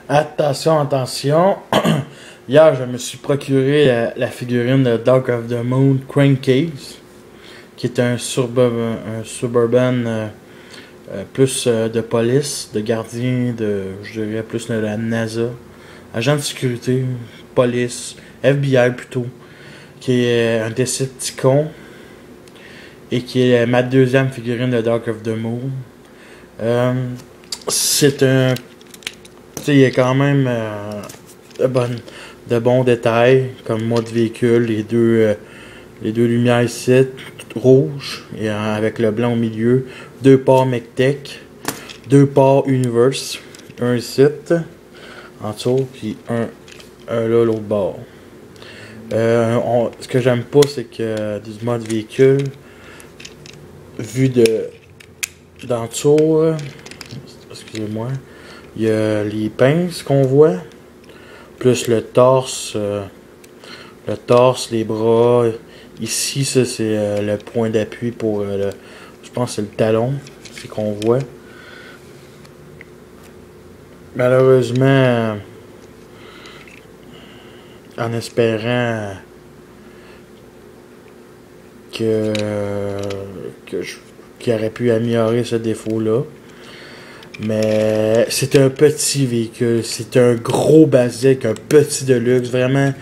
Attention, attention. Hier, je me suis procuré la figurine de Dark of the Moon Crankcase, qui est un suburban plus de police, de gardien, je dirais plus de la NASA, agent de sécurité, police, FBI plutôt, qui est un Decepticon et qui est ma deuxième figurine de Dark of the Moon. C'est un... il y a quand même de bons détails, comme mode véhicule, les deux lumières ici, rouges, et avec le blanc au milieu, deux ports MECTEC, deux ports Universe, un ici, en dessous, puis un là, l'autre bord. Ce que j'aime pas, c'est que du mode véhicule, vu d'en dessous, excusez-moi, il y a les pinces qu'on voit, plus le torse, les bras. Ici, ça c'est le point d'appui pour je pense que c'est le talon, c'est qu'on voit. Malheureusement, en espérant qu'il aurait pu améliorer ce défaut-là. Mais c'est un petit véhicule, c'est un gros basique, un petit deluxe, vraiment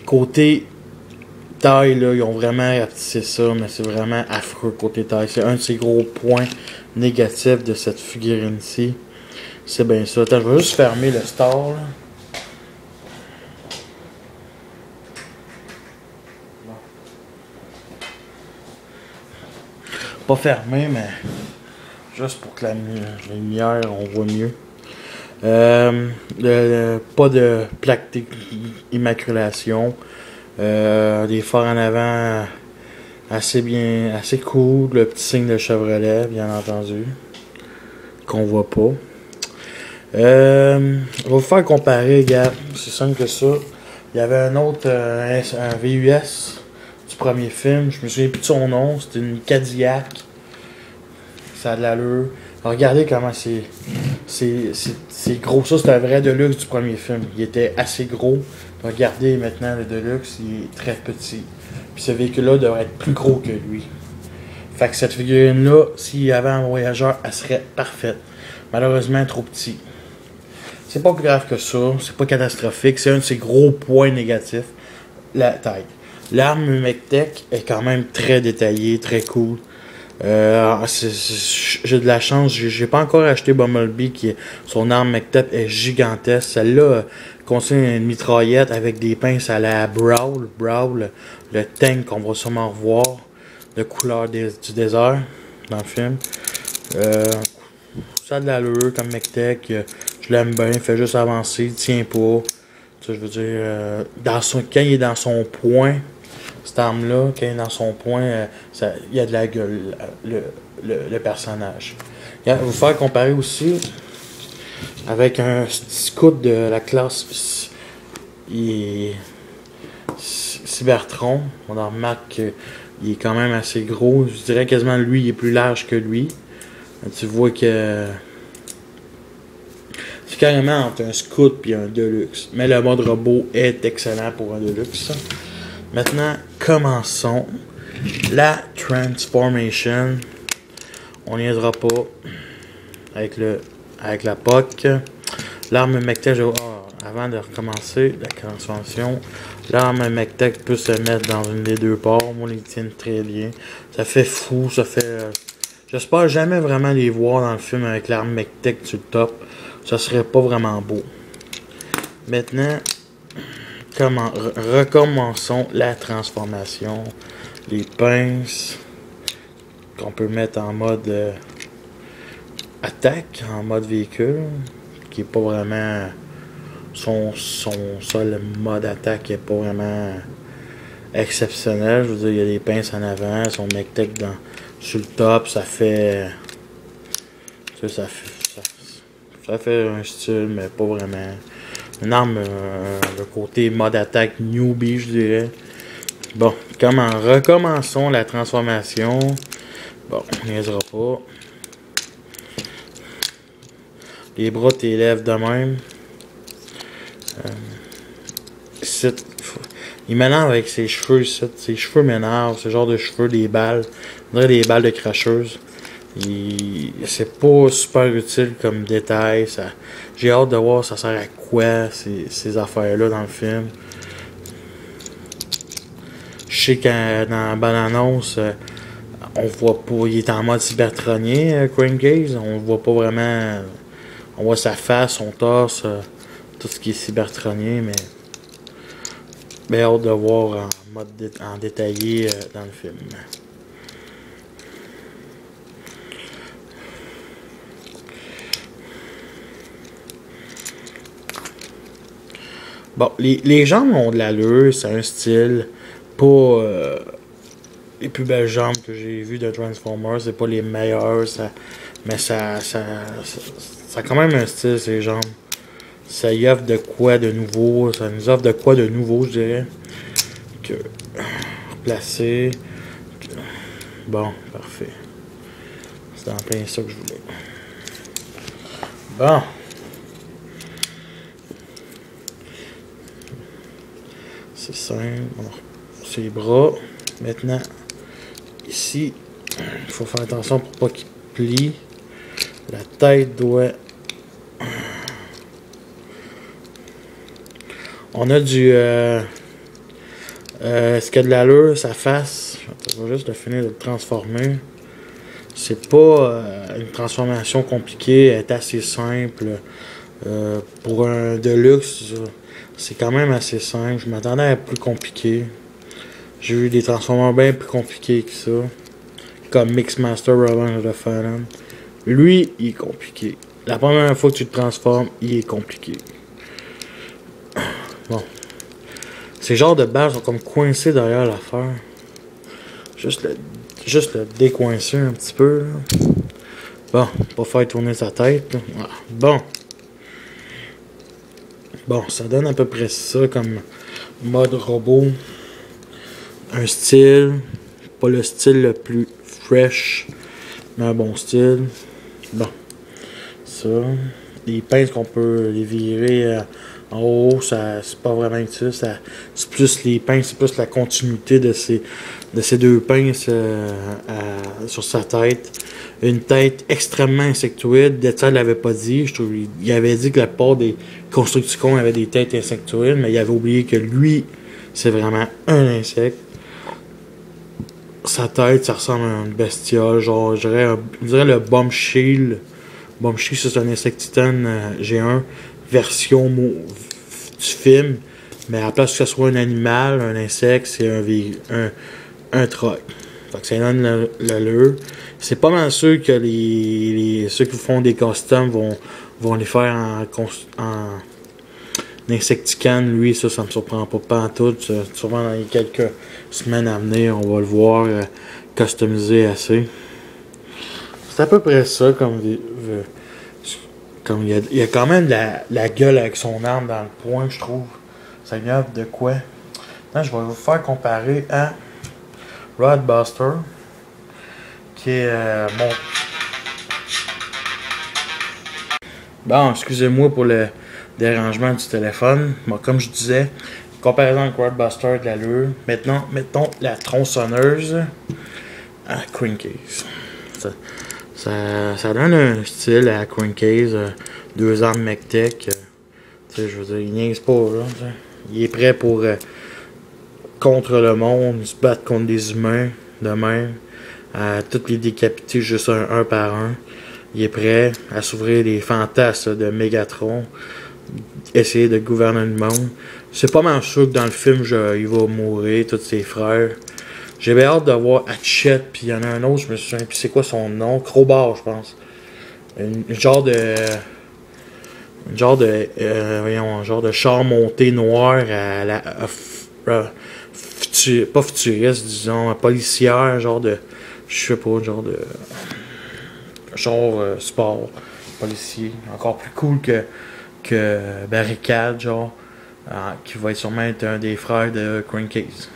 côté taille là, ils ont vraiment rapetissé ça, mais c'est vraiment affreux côté taille. C'est un de ces gros points négatifs de cette figurine-ci. C'est bien ça. Attends, je vais juste fermer le store là. Pas fermé, mais juste pour que la lumière, on voit mieux. Pas de plaque d'immaculation. Des phares en avant assez cool. Le petit signe de Chevrolet, bien entendu, qu'on voit pas. On va vous faire comparer, regarde, c'est simple que ça. Il y avait un autre, un VUS du premier film, je me souviens plus de son nom, c'était une Cadillac. Ça a de l'allure. Regardez comment c'est gros. Ça, c'est un vrai Deluxe du premier film. Il était assez gros. Regardez maintenant le Deluxe, il est très petit. Puis ce véhicule-là devrait être plus gros que lui. Fait que cette figurine-là, s'il y avait un voyageur, elle serait parfaite. Malheureusement, trop petit. C'est pas plus grave que ça. C'est pas catastrophique. C'est un de ses gros points négatifs. La taille. L'arme MECTEC est quand même très détaillée, très cool. J'ai de la chance, j'ai pas encore acheté Bumblebee, son arme MECTEC est gigantesque. Celle-là contient une mitraillette avec des pinces à la Brawl, le tank qu'on va sûrement revoir, de couleur du désert dans le film. Ça a de l'allure comme MECTEC, je l'aime bien, il fait juste avancer, il tient pas. Ça, je veux dire, quand il est dans son point, cette arme-là, quand il est dans son point, il y a de la gueule, le personnage. Je vais vous faire comparer aussi avec un scout de la classe Cybertron. On en remarque qu'il est quand même assez gros. Je dirais quasiment lui, il est plus large que lui. Tu vois que c'est carrément entre un scout et un Deluxe. Mais le mode robot est excellent pour un Deluxe. Maintenant, commençons la transformation. On n'y aidera pas avec la POC. L'arme MECTEC, avant de recommencer la transformation, l'arme MECTEC peut se mettre dans une des deux ports. Moi, ils tiennent très bien. Ça fait fou, ça fait... J'espère jamais vraiment les voir dans le film avec l'arme MECTEC sur le top. Ça serait pas vraiment beau. Maintenant... recommençons la transformation. Les pinces qu'on peut mettre en mode attaque, en mode véhicule, qui est pas vraiment son seul mode attaque qui est pas vraiment exceptionnel. Je veux dire, il y a des pinces en avant, son MECTEC sur le top, ça fait un style, mais pas vraiment. Une arme, le côté mode attaque newbie, je dirais. Bon, recommençons la transformation. Bon, on niaisera pas. Les bras t'élèvent de même. Il m'énerve avec ses cheveux, ses cheveux m'énervent, ce genre de cheveux, des balles, on dirait des balles de cracheuse. C'est pas super utile comme détail. J'ai hâte de voir ça sert à quoi ces affaires-là dans le film. Je sais que dans la bande-annonce, on voit pas, il est en mode cybertronien, Crankcase. On voit pas vraiment. On voit sa face, son torse, tout ce qui est cybertronien, mais hâte de voir en détaillé dans le film. Bon, les jambes ont de l'allure, c'est un style, pas les plus belles jambes que j'ai vues de Transformers, c'est pas les meilleures, mais ça a quand même un style, ces jambes. Ça y offre de quoi de nouveau, ça nous offre de quoi de nouveau, je dirais. Que replacer. Bon, parfait. C'est en plein ça que je voulais. Bon. C'est simple. Ses bras. Maintenant, ici, il faut faire attention pour pas qu'il plie. La tête doit... On a du... ce qu'il y a de l'allure, sa face. Je vais juste le finir de le transformer. C'est pas une transformation compliquée, elle est assez simple. Pour un Deluxe, c'est quand même assez simple. Je m'attendais à plus compliqué. J'ai vu des transformers bien plus compliqués que ça. Comme Mixmaster Revenge of the Fallen. Lui, il est compliqué. La première fois que tu te transformes, il est compliqué. Bon. Ces genres de balles sont comme coincés derrière l'affaire. Juste le décoincer un petit peu. Là. Bon, pas faire tourner sa tête. Ah, bon. Bon, ça donne à peu près ça comme mode robot. Un style. Pas le style le plus fresh, mais un bon style. Bon. Ça. Les pinces qu'on peut les virer en haut, ça c'est pas vraiment utile. C'est plus les pinces, c'est plus la continuité de ces deux pinces sur sa tête. Une tête extrêmement insectoïde. Detzel l'avait pas dit. Je trouve, il avait dit que la plupart des Constructicons avaient des têtes insectoïdes, mais il avait oublié que lui, c'est vraiment un insecte. Sa tête, ça ressemble à une bestiole. Genre, je dirais le Bomb Shield. Bomb Shield, c'est un insectitane G1 version du film. Mais à la place que ce soit un animal, un insecte, c'est un truck. Fait que ça donne l'allure. C'est pas mal sûr que ceux qui font des costumes vont les faire en Insecticane. Lui, ça me surprend pas en tout. Sûrement dans les quelques semaines à venir, on va le voir customisé assez. C'est à peu près ça. Comme il y a quand même la gueule avec son arme dans le poing, je trouve. Ça y a de quoi. Là, je vais vous faire comparer à Rodbuster, qui est mon... Bon, excusez-moi pour le dérangement du téléphone. Bon, comme je disais, comparaison avec Rodbuster de l'allure. Maintenant, mettons la tronçonneuse à Crankcase. Ça donne un style à Crankcase. Deux armes MechTech. Je veux dire, il niaise pas. Là, il est prêt pour contre le monde, se battre contre des humains de même. À toutes les décapiter juste un par un. Il est prêt à s'ouvrir les fantasmes de Megatron. Essayer de gouverner le monde. C'est pas mal sûr que dans le film, il va mourir, tous ses frères. J'ai bien hâte de voir Hatchet, puis il y en a un autre, je me souviens plus c'est quoi son nom. Crowbar, je pense. Un genre de char monté noir à la... pas futuriste, disons, policière, genre de... Je sais pas, genre de... sport, policier. Encore plus cool que Barricade, genre. Qui va sûrement être un des frères de Crankcase.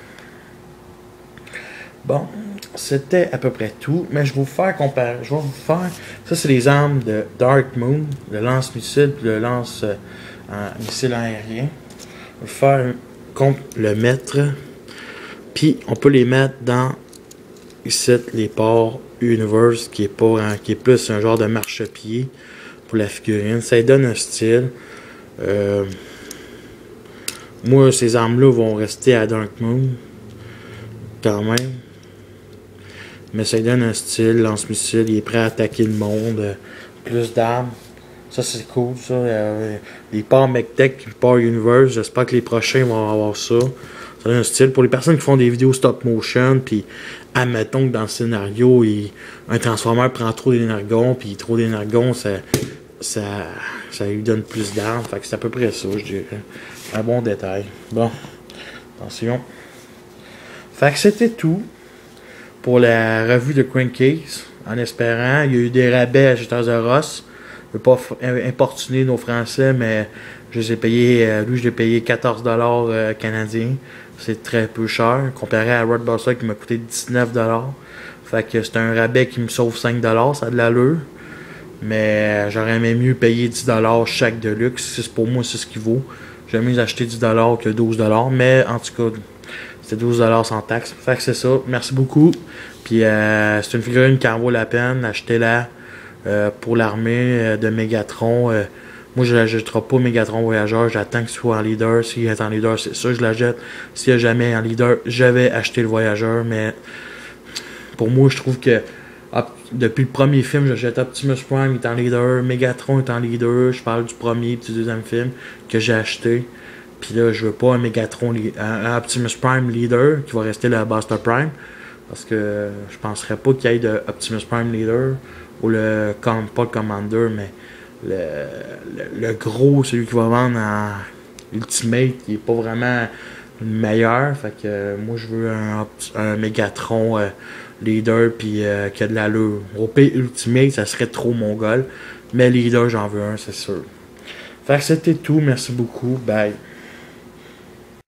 Bon, c'était à peu près tout, mais je vais vous faire comparer. Je vais vous faire. Ça, c'est les armes de Dark Moon, le lance-missile puis le lance-missile aérien. Je vais faire le mettre. Puis on peut les mettre dans ici les ports Universe qui est plus un genre de marchepied pour la figurine. Ça lui donne un style. Moi, ces armes-là vont rester à Dark Moon quand même. Mais ça lui donne un style, lance-missile, il est prêt à attaquer le monde, plus d'armes. Ça c'est cool ça. Les ports MechTech, les ports Universe, j'espère que les prochains vont avoir ça. Ça donne un style. Pour les personnes qui font des vidéos stop motion, puis admettons que dans le scénario, un transformer prend trop d'énergon, puis trop d'énergon, ça lui donne plus d'armes. Fait que c'est à peu près ça, je dirais. Un bon détail. Bon, attention. Fait que c'était tout pour la revue de Crankcase. En espérant, il y a eu des rabais à Jeteurs de Ross. Je ne veux pas importuner nos Français, mais je les ai payés, lui je l'ai payé 14$ canadiens. C'est très peu cher, comparé à Roadbuster qui m'a coûté 19$. Fait que c'est un rabais qui me sauve 5$, ça a de l'allure. Mais j'aurais même mieux payer 10$ chaque Deluxe. Pour moi, c'est ce qu'il vaut. J'aime mieux acheter 10$ que 12$. Mais en tout cas, c'était 12$ sans taxe. Fait que c'est ça. Merci beaucoup. Puis c'est une figurine qui en vaut la peine. Achetez-la pour l'armée de Megatron. Moi, je ne l'achèterai pas Megatron Voyageur. J'attends qu'il soit en leader. S'il est en leader, c'est sûr que je l'achète. S'il n'y a jamais en leader, je vais acheter le Voyageur. Mais pour moi, je trouve que depuis le premier film, j'achète Optimus Prime, il est en leader. Megatron est en leader. Je parle du premier et du deuxième film que j'ai acheté. Puis là, je veux pas un Megatron, un Optimus Prime leader qui va rester le Buster Prime. Parce que je penserais pas qu'il y ait de Optimus Prime leader. Ou pas le Commander, mais le gros, celui qui va vendre en Ultimate, il est pas vraiment le meilleur. Fait que moi, je veux un Megatron leader puis qui a de l'allure. Au pire, Ultimate, ça serait trop mongol. Mais leader, j'en veux un, c'est sûr. Fait que c'était tout. Merci beaucoup. Bye.